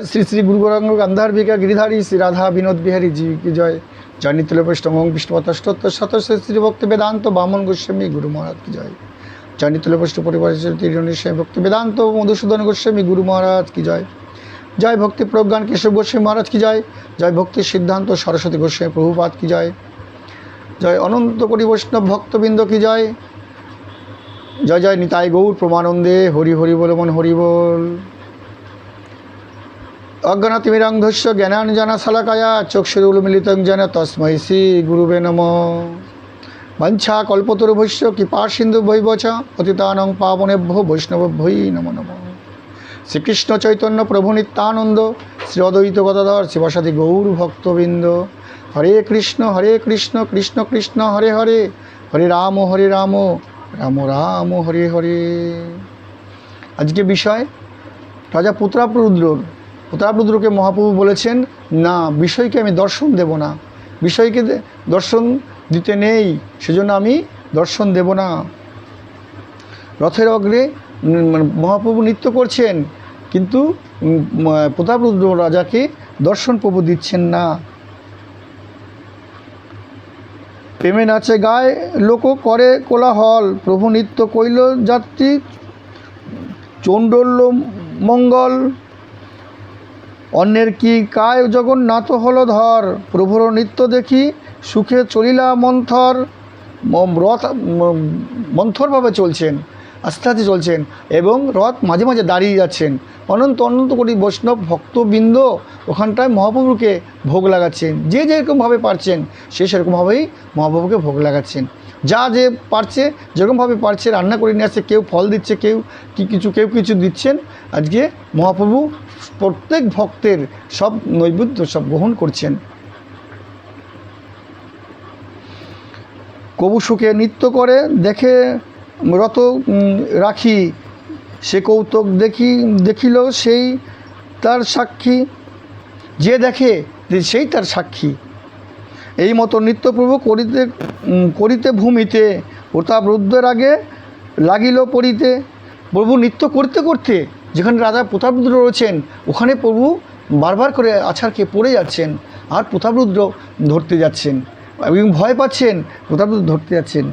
শ্রী শ্রী গুরু গৌরাঙ্গ গান্ধারবিকা গিরিধারী শ্রী রাধা বিনোদ বিহারী জি কি জয়। জয় নিত্যল বৈষ্ণব বিষ্ণুপতাষ্টোত্তর শত শ্রী ভক্তি বেদান্ত বামন গোস্বামী গুরু মহারাজ কি জয়। জয় নিত্যল বৈষ্ণব পরিবার ভক্তি বেদান্ত মধুসূদন গোস্বামী গুরু মহারাজ কি জয়। জয় ভক্তি প্রজ্ঞান কেশব গোস্বামী মহারাজ কি জয়। জয় ভক্তি সিদ্ধান্ত সরস্বতী গোস্বামী প্রভুপাদ কি জয়। জয় অনন্ত কোটি বৈষ্ণব ভক্তবৃন্দ কি জয়। জয় জয় নিতাই গৌর প্রমানন্দে হরি হরি বল মন হরি বল। অজ্ঞানতিমিরান্ধস্য জ্ঞানাঞ্জনা শলাকায়া চক্ষুরুন্মিলিतं येन তস্मै শ্রী গুরুবে নমঃ। বাঞ্ছা কল্পতরুভ্যশ্চ কৃপা সিন্ধুভ্যৈব চ পতিতানাং পাবনেভ্যো বৈষ্ণবেভ্যো নমো নমঃ। শ্রীকৃষ্ণ চৈতন্য প্রভু নিত্যানন্দ শ্রী অদ্বৈত গদাধর শিবাসাদি গৌর ভক্তবৃন্দ। হরে কৃষ্ণ কৃষ্ণ কৃষ্ণ হরে হরে, হরে রাম রাম রাম হরে হরে। আজকে বিষয় রাজা প্রতাপরুদ্রকে মহাপ্রভু বলেছেন, না বিষয়কে আমি দর্শন দেব না, বিষয়কে দর্শন দিতে নেই, সেজন্য আমি দর্শন দেব না। রথের অগ্রে মহাপ্রভু নৃত্য করছেন, কিন্তু প্রতাপরুদ্র রাজাকে দর্শন প্রভু দিচ্ছেন না। প্রেমে নাচে গায় লোক করে কোলাহল, প্রভু নৃত্য কইল যাত্রী চণ্ডাল মঙ্গল। অন্যের কি কায় জগন্নাথ হল ধর, প্রভুর নৃত্য দেখি সুখে চলিলা মন্থর। রথ মন্থরভাবে চলছেন, আস্তে আস্তে চলছেন এবং রথ মাঝে মাঝে দাঁড়িয়ে যাচ্ছেন। অনন্ত অনন্ত কোটি বৈষ্ণব ভক্তবৃন্দ ওখানটায় মহাপ্রভুকে ভোগ লাগাচ্ছেন। যে যেরকমভাবে পারছেন সে সেরকমভাবেই মহাপ্রভুকে ভোগ লাগাচ্ছেন। যা যে পারছে যেরকমভাবে পারছে রান্না করে নিয়ে আসছে, কেউ ফল দিচ্ছে, কেউ কিছু দিচ্ছেন। আজকে মহাপ্রভু প্রত্যেক ভক্তের সব নৈবেদ্য সব গ্রহণ করছেন। কবু সুখে নৃত্য করে দেখে রত রাখি, সে কৌতুক দেখিল সেই তার সাক্ষী। যে দেখে সেই তার সাক্ষী। এই মতো নৃত্যপ্রভু করিতে ভূমিতে, প্রতাপরুদ্রের আগে লাগিল পড়িতে। প্রভু নৃত্য করতে করতে যেখানে রাজা প্রতাপরুদ্র রয়েছেন ওখানে প্রভু বারবার করে আছাড় খেয়ে পড়ে যাচ্ছেন, আর প্রতাপরুদ্র ধরতে যাচ্ছেন এবং ভয় পাচ্ছেন, প্রতাপরুদ্র ধরতে যাচ্ছেন।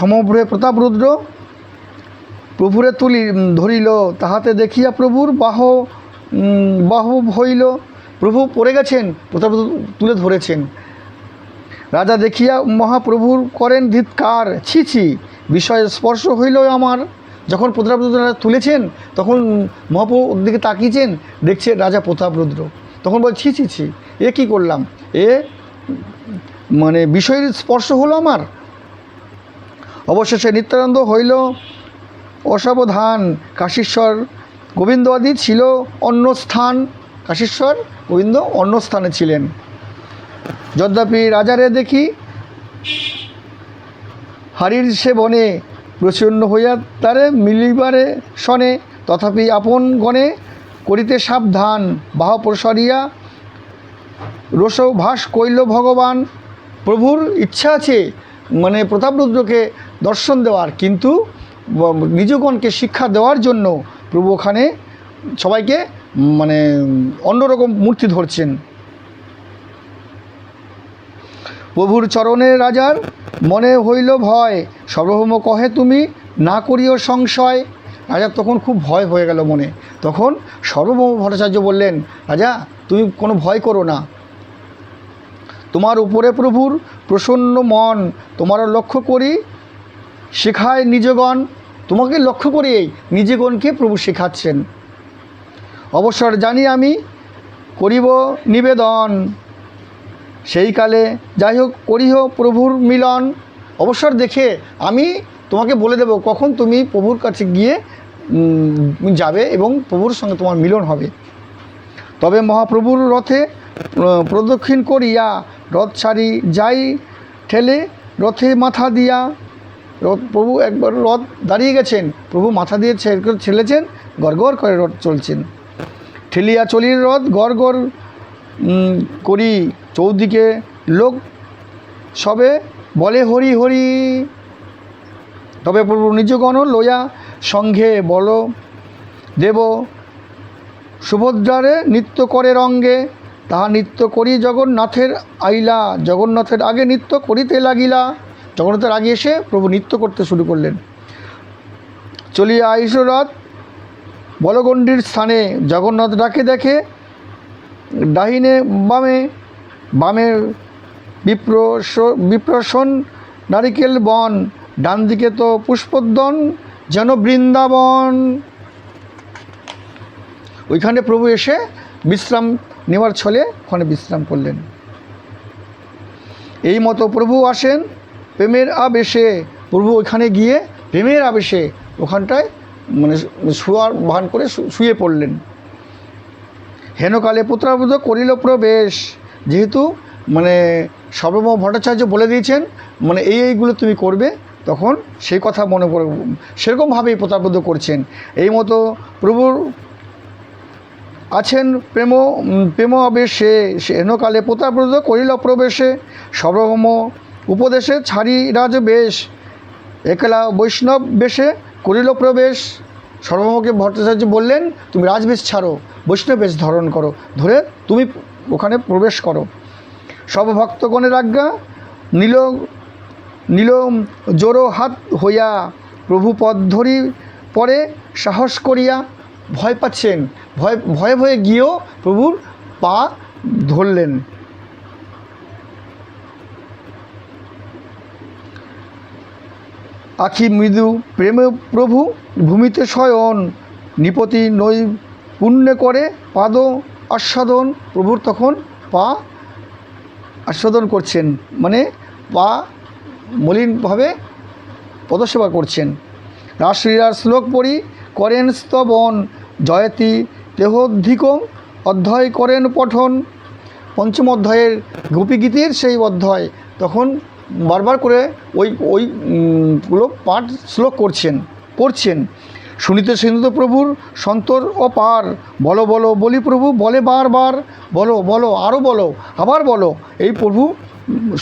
সমগ্রে প্রতাপরুদ্র প্রভুরে ধরিল, তাহাতে দেখিয়া প্রভুর বাহু হইল। প্রভু পড়ে গেছেন, প্রতাপরুদ্র তুলে ধরেছেন। রাজা দেখিয়া মহাপ্রভুর করেন ধিৎকার, ছি বিষয়ে স্পর্শ হইল আমার। যখন প্রতাপরুদ্র তুলেছেন তখন মহাপ্রভুর দিকে তাকিয়েছেন, দেখছে রাজা প্রতাপরুদ্র, তখন বল ছি এ কী করলাম, এ মানে বিষয়ের স্পর্শ হলো আমার। অবশেষে নিত্যানন্দ হইল অসাবধান, কাশীশ্বর গোবিন্দ আদি ছিল অন্য স্থান। কাশীশ্বর গোবিন্দ অন্য স্থানে ছিলেন। যদ্যপি রাজারে দেখি হারির সে বনে, প্রসন্ন হইয়া তারে মিলিবারে শনে। তথাপি আপন গণে করিতে সাবধান, বাহ প্রসারিয়া রোষ ভাস কইল ভগবান। প্রভুর ইচ্ছা আছে মানে প্রতাপরুদ্রকে দর্শন দেওয়ার, কিন্তু নিজগণকে শিক্ষা দেওয়ার জন্য প্রভু ওখানে সবাইকে মানে অন্যরকম মূর্তি ধরছেন। প্রভুর চরণে রাজার মনে হইল ভয়, সার্বভৌম কহে তুমি না করিও সংশয়। রাজার তখন খুব ভয় হয়ে গেল মনে। তখন সার্বভৌম ভট্টাচার্য বললেন, রাজা তুমি কোনো ভয় করো না, তোমার উপরে প্রভুর প্রসন্ন মন, তোমারও লক্ষ্য করি শেখায় নিজগণ। তোমাকে লক্ষ্য করেই নিজগণকে প্রভু শেখাচ্ছেন। অবসর জানি আমি করিব নিবেদন, সেই কালে যাই হোক করিহ প্রভুর মিলন। অবসর দেখে আমি তোমাকে বলে দেব কখন তুমি প্রভুর কাছে গিয়ে যাবে এবং প্রভুর সঙ্গে তোমার মিলন হবে। তবে মহাপ্রভুর রথে প্রদক্ষিণ করিয়া রথ ছাড়ি যাই ঠেলে রথে মাথা দিয়া। প্রভু একবার রথ দাঁড়িয়ে গেছেন, প্রভু মাথা দিয়ে ছেলেছেন, গড় করে রথ চলছেন। ঠেলিয়া চলির রথ গড় করি, চৌদিকে লোক সবে বলে হরি হরি। তবে প্রভু নিজগণ লইয়া সঙ্ঘে বল দেব সুভদ্রারে নৃত্য করে রঙ্গে, তাহা নৃত্য করি জগন্নাথের আইলা। জগন্নাথের আগে নৃত্য করিতে লাগিলা। জগন্নাথের আগে এসে প্রভু নৃত্য করতে শুরু করলেন। চলিয়া আইস রথ বলগণ্ডির স্থানে, জগন্নাথ ডাকে দেখে ডাহিনে বামে, বামে বিপ্রসন নারিকেল বন, ডান দিকে তো পুষ্পোদ্যান যেন বৃন্দাবন। ওইখানে প্রভু এসে বিশ্রাম নেওয়ার ছলে ওখানে বিশ্রাম করলেন। এই মতো প্রভু আসেন প্রেমের আবেশে। প্রভু ওইখানে গিয়ে প্রেমের আবেশে ওখানটায় মানে শোয়ার ভান করে শুয়ে পড়লেন। হেনকালে পুত্রাবুধ করিল প্রবেশ। যেহেতু মানে সর্বভৌম ভট্টাচার্য বলে দিয়েছেন মানে এইগুলো তুমি করবে, তখন সেই কথা মনে পড়ে সেরকমভাবেই পুত্রাবুদ্ধ করছেন। এই মতো প্রভুর আছেন প্রেম আবেশে। হেনকালে পুত্রাবুদ্ধ করিল প্রবেশে, সর্বভৌম উপদেশে ছাড়ি রাজবেশ। একলা বৈষ্ণব বেশে করিল প্রবেশ। সর্বভৌমকে ভট্টাচার্য বললেন তুমি রাজবেশ ছাড়ো, বৈষ্ণব বেশ ধারণ করো, ধরে তুমি ওখানে প্রবেশ করো। সব ভক্তগণের আজ্ঞা নীল নীল জোড়ো হাত হইয়া, প্রভু পদ ধরি পরে সাহস করিয়া। ভয় পাচ্ছেন, ভয়ে ভয়ে গিয়েও প্রভুর পা ধরলেন। আখি মৃদু প্রেমে প্রভু ভূমিতে শয়ন, নিপতি নৈ পুণ্যে করে পাদ আস্বাদন। প্রভুর তখন পা আস্বাদন করছেন, মানে পা মলিনভাবে পদসেবা করছেন। রাসলীলার শ্লোক পড়ি করেন স্তবন, জয়তি দেহোদ্ধিক অধ্যায় করেন পঠন। পঞ্চম অধ্যায়ের গোপীগীতির সেই অধ্যায় তখন বারবার করে ওইগুলো পাঠ শ্লোক পড়ছেন। শুনিতে প্রভুর সন্তর অপার, বলো বলো বলি প্রভু বলে বারবার, বলো বলো আরও বলো আবার বলো। এই প্রভু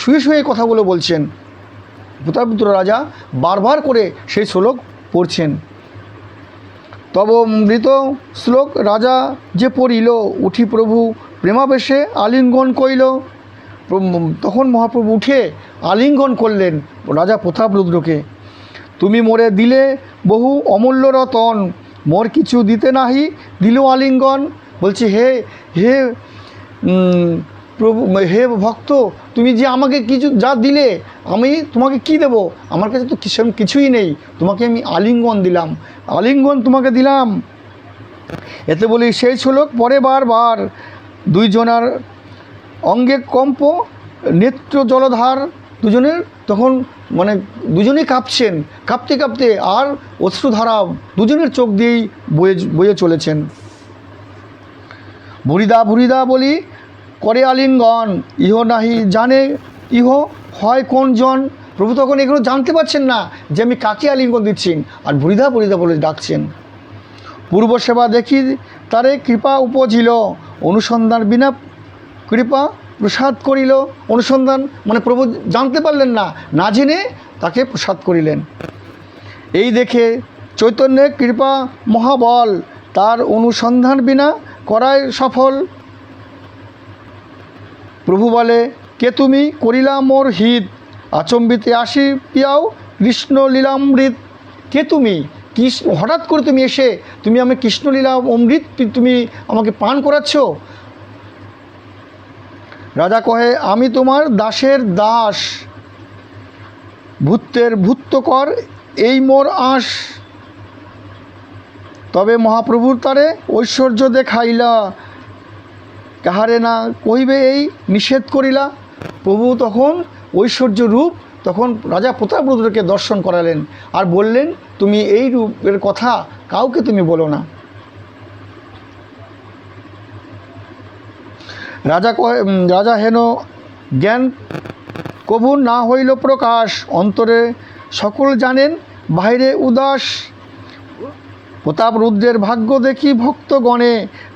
শুয়ে শুয়ে কথাগুলো বলছেন। পুত্র রাজা বারবার করে সেই শ্লোক পড়ছেন। তব মৃত শ্লোক রাজা যে পড়িল, উঠি প্রভু প্রেমাবেশে আলিঙ্গন কইল। তখন মহাপ্রভু উঠে আলিঙ্গন করলেন রাজা প্রতাপরুদ্রকে। তুমি মোরে দিলে বহু অমূল্য রতন, মোর কিছু দিতে নাহি দিল আলিঙ্গন। বলছি হে হে প্রভু, হে ভক্ত, তুমি যে আমাকে কিছু যা দিলে আমি তোমাকে কি দেব? আমার কাছে তো কিছুই নেই, তোমাকে আমি আলিঙ্গন দিলাম, আলিঙ্গন তোমাকে দিলাম। এতে বলি সেই শ্লোক পরে বারবার, দুইজনার অঙ্গে কম্প নেত্র জলধার। দুজনের তখন মানে দুজনেই কাঁপছেন, কাঁপতে কাঁপতে আর অশ্রুধারা দুজনের চোখ দিয়েই বয়ে চলেছেন। ভুরিদা ভুরিদা বলি করে আলিঙ্গন, ইহ নাহি জানে ইহ হয় কোন জন। প্রভু তখন এগুলো জানতে পারছেন না যে আমি কাকে আলিঙ্গন দিচ্ছি, আর ভুরিদা ভুরিদা বলে ডাকছেন। পূর্ব সেবা দেখি তারে কৃপা উপজিল, অনুসন্ধান বিনা কৃপা প্রসাদ করিল। অনুসন্ধান মানে প্রভু জানতে পারলেন না, না জেনে তাকে প্রসাদ করিলেন। এই দেখে চৈতন্যের কৃপা মহাবল, তার অনুসন্ধান বিনা করায় সফল। প্রভু বলে কে তুমি করিলা মোর হিত, আচম্বিতে আসি পিয়াও কৃষ্ণ লীলামৃত। কে তুমি, হঠাৎ করে তুমি এসে তুমি আমি কৃষ্ণলীলা অমৃত তুমি আমাকে পান করাচ্ছ। রাজা কহে আমি তোমার দাসের দাস, ভূতের ভূত্য এই মোর আশ। তবে মহাপ্রভুর তারে ঐশ্বর্য দেখাইলা, কাহারে না কহিবে এই নিষেধ করিলা। প্রভু তখন ঐশ্বর্য রূপ তখন রাজা প্রতাপরুদ্রকে দর্শন করালেন আর বললেন তুমি এই রূপের কথা কাউকে তুমি বলো না। রাজা হেন জ্ঞান কভু না হইল প্রকাশ, অন্তরে সকল জানেন বাইরে উদাস। প্রতাপরুদ্রের ভাগ্য দেখি ভক্তগণে,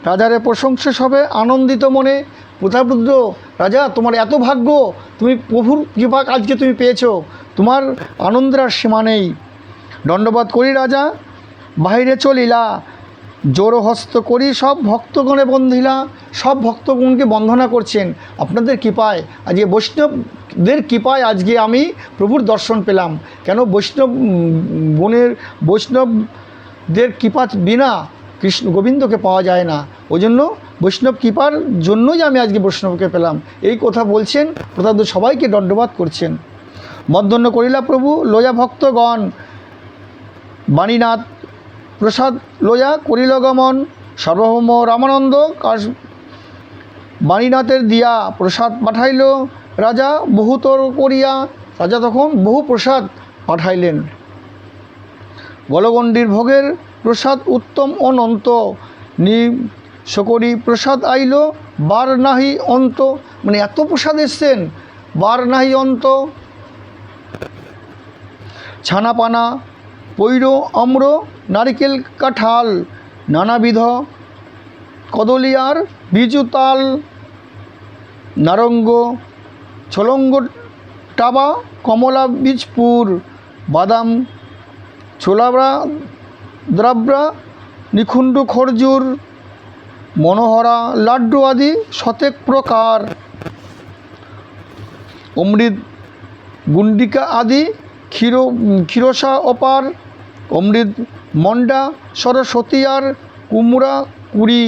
রাজারে প্রশংসা সবে আনন্দিত মনে। প্রতাপরুদ্র রাজা তোমার এত ভাগ্য, তুমি প্রভুর কৃপা আজকে তুমি পেয়েছো, তোমার আনন্দের আর সীমা নেই। দণ্ডবাদ করি রাজা বাহিরে চলিলা, জোড়হস্ত করি সব ভক্তগণে বন্ধিলা, সব ভক্তগণকে বন্দনা করছেন। আপনাদের কৃপায় আজকে বৈষ্ণবদের কৃপায় আজকে আমি প্রভুর দর্শন পেলাম। কেন বৈষ্ণবদের কৃপা বিনা কৃষ্ণ গোবিন্দকে পাওয়া যায় না। ওই জন্য বৈষ্ণব কৃপার জন্যই আমি আজকে বৈষ্ণবকে পেলাম। এই কথা বলছেন, প্রতাপ সবাইকে দণ্ডবাদ করছেন। মধ্যাহ্ন করিলা প্রভু লয়া ভক্তগণ, বাণীনাথ প্রসাদ লয়া করিল গমন। সার্বভৌম রামানন্দ বাণীনাথের দিয়া প্রসাদ পাঠাইল রাজা বহুতর করিয়া। রাজা তখন বহু প্রসাদ পাঠাইলেন। গলগণ্ডির ভোগের প্রসাদ উত্তম অনন্ত, সকরি প্রসাদ আইল বার নাহি অন্ত। মানে এত প্রসাদ এসছেন, বার নাহি অন্ত। ছানাপানা পৈর আম্র নারিকেল কাঁঠাল, নানাবিধ কদলিয়ার বিজু তাল। নারঙ্গ ছলঙ্গ টাবা কমলা বীজপুর, বাদাম ছোলাবড়া দ্রাব্রা নিখুণ্ড খরজুর। মনোহরা লাড্ডু আদি শতেক প্রকার, অমৃত গুন্ডিকা আদি ক্ষীরসা অপার। অমৃত মন্ডা সরস্বতী আর কুমড়া কুড়ি,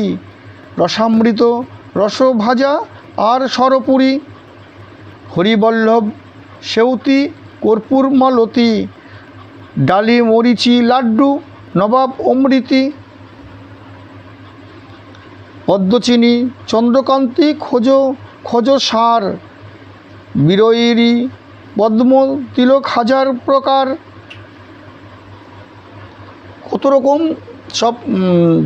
রসামৃত রস ভাজা আর সরপুরি। হরিবল্লভ সেউতি কর্পূর মালতী, ডালি মরিচি লাড্ডু নবাব অমৃতি। পদ্মচিনি চন্দ্রকান্তি খোঁজ সার, বিরয়িরি পদ্ম তিলক হাজার প্রকার। কত রকম সব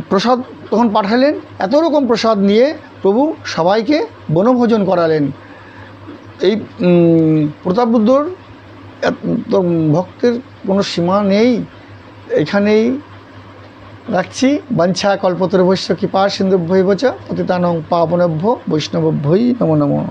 প্রসাদ তখন পাঠালেন। এত রকম প্রসাদ নিয়ে প্রভু সবাইকে বনভোজন করালেন। এই প্রতাপরুদ্রর ভক্তের কোনো সীমা নেই। এখানেই রাখছি। বাঞ্ছা কল্পতরুভ্যশ্চ কৃপা সিন্ধুভ্যৈব চ পতিতানাং পাবনেভ্যো বৈষ্ণবেভ্যো নমো নমঃ।